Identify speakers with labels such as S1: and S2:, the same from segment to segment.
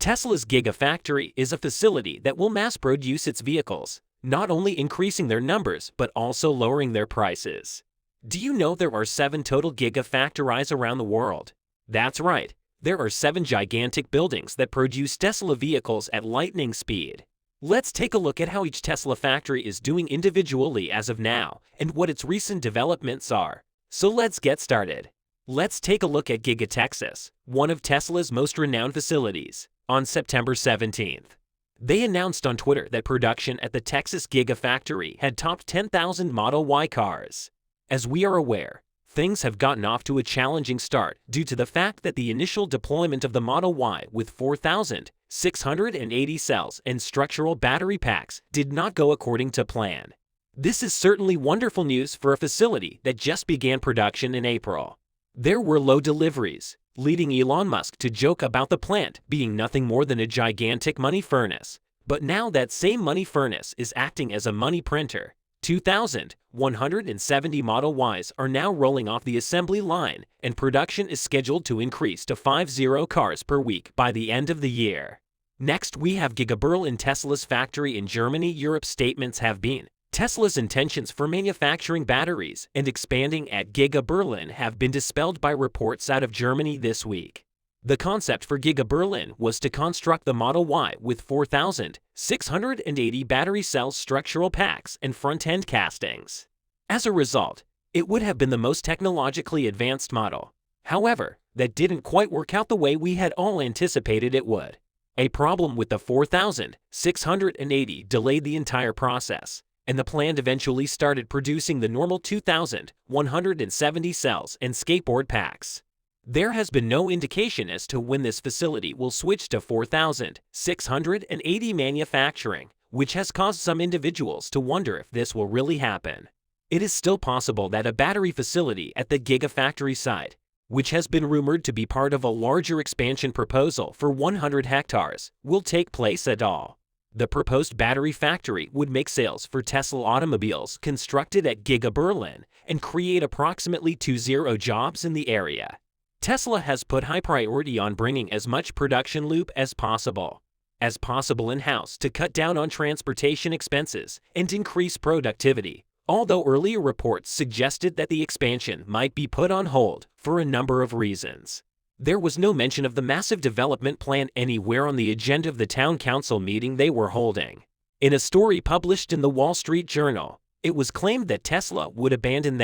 S1: Tesla's Gigafactory is a facility that will mass-produce its vehicles, not only increasing their numbers but also lowering their prices. Do you know there are 7 total Gigafactories around the world? That's right, there are 7 gigantic buildings that produce Tesla vehicles at lightning speed. Let's take a look at how each Tesla factory is doing individually as of now and what its recent developments are. So let's get started. Let's take a look at Giga Texas, one of Tesla's most renowned facilities. On September 17th, they announced on Twitter that production at the Texas Gigafactory had topped 10,000 Model Y cars. As we are aware, things have gotten off to a challenging start due to the fact that the initial deployment of the Model Y with 4,680 cells and structural battery packs did not go according to plan. This is certainly wonderful news for a facility that just began production in April. There were low deliveries, leading Elon Musk to joke about the plant being nothing more than a gigantic money furnace. But now that same money furnace is acting as a money printer. 2,170 Model Ys are now rolling off the assembly line, and production is scheduled to increase to 50 cars per week by the end of the year. Next, we have Giga Berlin, Tesla's factory in Germany. Europe's statements have been Tesla's intentions for manufacturing batteries and expanding at Giga Berlin have been dispelled by reports out of Germany this week. The concept for Giga Berlin was to construct the Model Y with 4,680 battery cells, structural packs, and front-end castings. As a result, it would have been the most technologically advanced model. However, that didn't quite work out the way we had all anticipated it would. A problem with the 4,680 delayed the entire process, and the plant eventually started producing the normal 2,170 cells and skateboard packs. There has been no indication as to when this facility will switch to 4,680 manufacturing, which has caused some individuals to wonder if this will really happen. It is still possible that a battery facility at the Gigafactory site, which has been rumored to be part of a larger expansion proposal for 100 hectares, will take place at all. The proposed battery factory would make sales for Tesla automobiles constructed at Giga Berlin and create approximately 20 jobs in the area. Tesla has put high priority on bringing as much production loop as possible in-house to cut down on transportation expenses and increase productivity, although earlier reports suggested that the expansion might be put on hold for a number of reasons. There was no mention of the massive development plan anywhere on the agenda of the town council meeting they were holding. In a story published in the Wall Street Journal, it was claimed that Tesla would abandon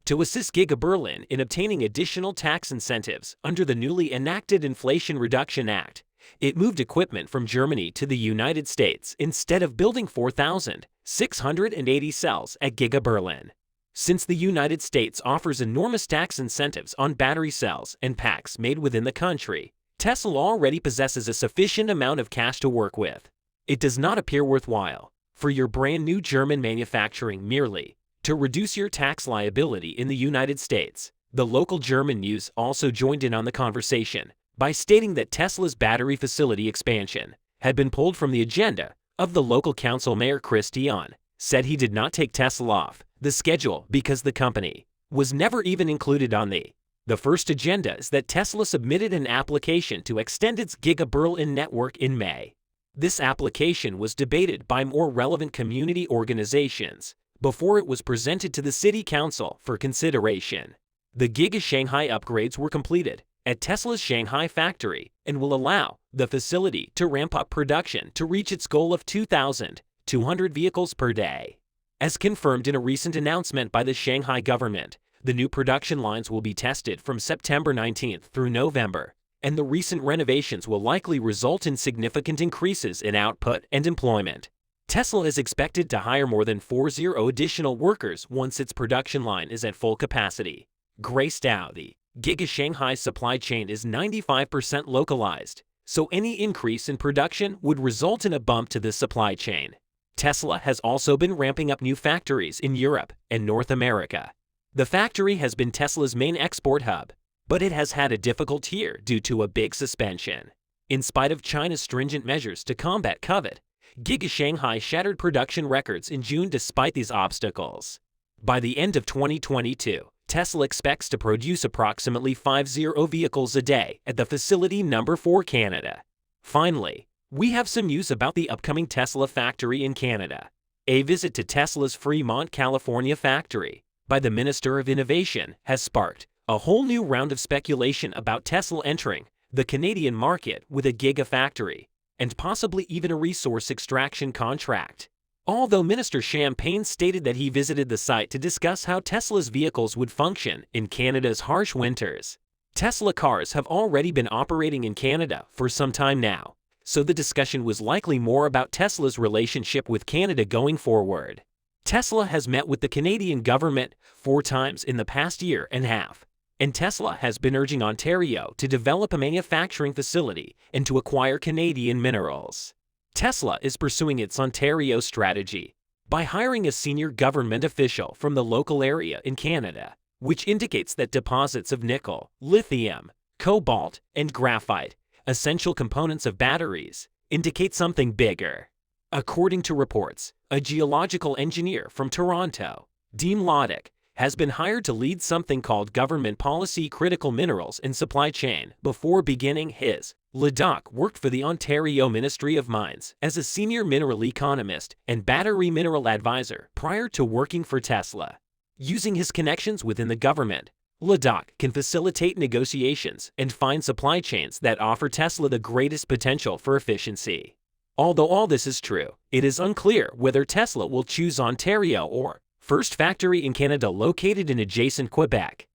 S1: to assist Giga Berlin in obtaining additional tax incentives under the newly enacted Inflation Reduction Act. It moved equipment from Germany to the United States instead of building 4,680 cells at Giga Berlin. Since the United States offers enormous tax incentives on battery cells and packs made within the country, Tesla already possesses a sufficient amount of cash to work with. It does not appear worthwhile for your brand new German manufacturing merely to reduce your tax liability in the United States. The local German news also joined in on the conversation by stating that Tesla's battery facility expansion had been pulled from the agenda of the local council. Mayor Christian said he did not take Tesla off the schedule because the company was never even included on the first agenda. Is that Tesla submitted an application to extend its Giga Berlin network in May. This application was debated by more relevant community organizations before it was presented to the city council for consideration. The Giga Shanghai upgrades were completed at Tesla's Shanghai factory and will allow the facility to ramp up production to reach its goal of 2,200 vehicles per day. As confirmed in a recent announcement by the Shanghai government, the new production lines will be tested from September 19th through November, and the recent renovations will likely result in significant increases in output and employment. Tesla is expected to hire more than 40 additional workers once its production line is at full capacity. Grace Dow, the Giga Shanghai supply chain is 95% localized, so any increase in production would result in a bump to the supply chain. Tesla has also been ramping up new factories in Europe and North America. The factory has been Tesla's main export hub, but it has had a difficult year due to a big suspension. In spite of China's stringent measures to combat COVID, Giga Shanghai shattered production records in June despite these obstacles. By the end of 2022, Tesla expects to produce approximately 50 vehicles a day at the facility number 4 Canada. Finally, we have some news about the upcoming Tesla factory in Canada. A visit to Tesla's Fremont, California factory by the Minister of Innovation has sparked a whole new round of speculation about Tesla entering the Canadian market with a Gigafactory and possibly even a resource extraction contract. Although Minister Champagne stated that he visited the site to discuss how Tesla's vehicles would function in Canada's harsh winters, Tesla cars have already been operating in Canada for some time now, so the discussion was likely more about Tesla's relationship with Canada going forward. Tesla has met with the Canadian government 4 times in the past year and a half, and Tesla has been urging Ontario to develop a manufacturing facility and to acquire Canadian minerals. Tesla is pursuing its Ontario strategy by hiring a senior government official from the local area in Canada, which indicates that deposits of nickel, lithium, cobalt, and graphite, essential components of batteries, indicate something bigger. According to reports, a geological engineer from Toronto, Dean Loddick, has been hired to lead something called Government Policy Critical Minerals and Supply Chain. Before beginning his Loddick worked for the Ontario Ministry of Mines as a senior mineral economist and battery mineral advisor prior to working for Tesla. Using his connections within the government, Loddick can facilitate negotiations and find supply chains that offer Tesla the greatest potential for efficiency. Although all this is true, it is unclear whether Tesla will choose Ontario or first factory in Canada located in adjacent Quebec.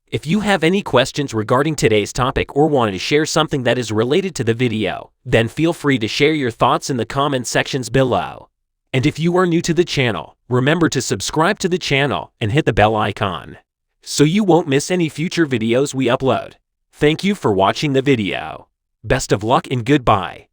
S1: If you have any questions regarding today's topic or want to share something that is related to the video, then feel free to share your thoughts in the comment sections below. And if you are new to the channel, remember to subscribe to the channel and hit the bell icon, so you won't miss any future videos we upload. Thank you for watching the video. Best of luck and goodbye.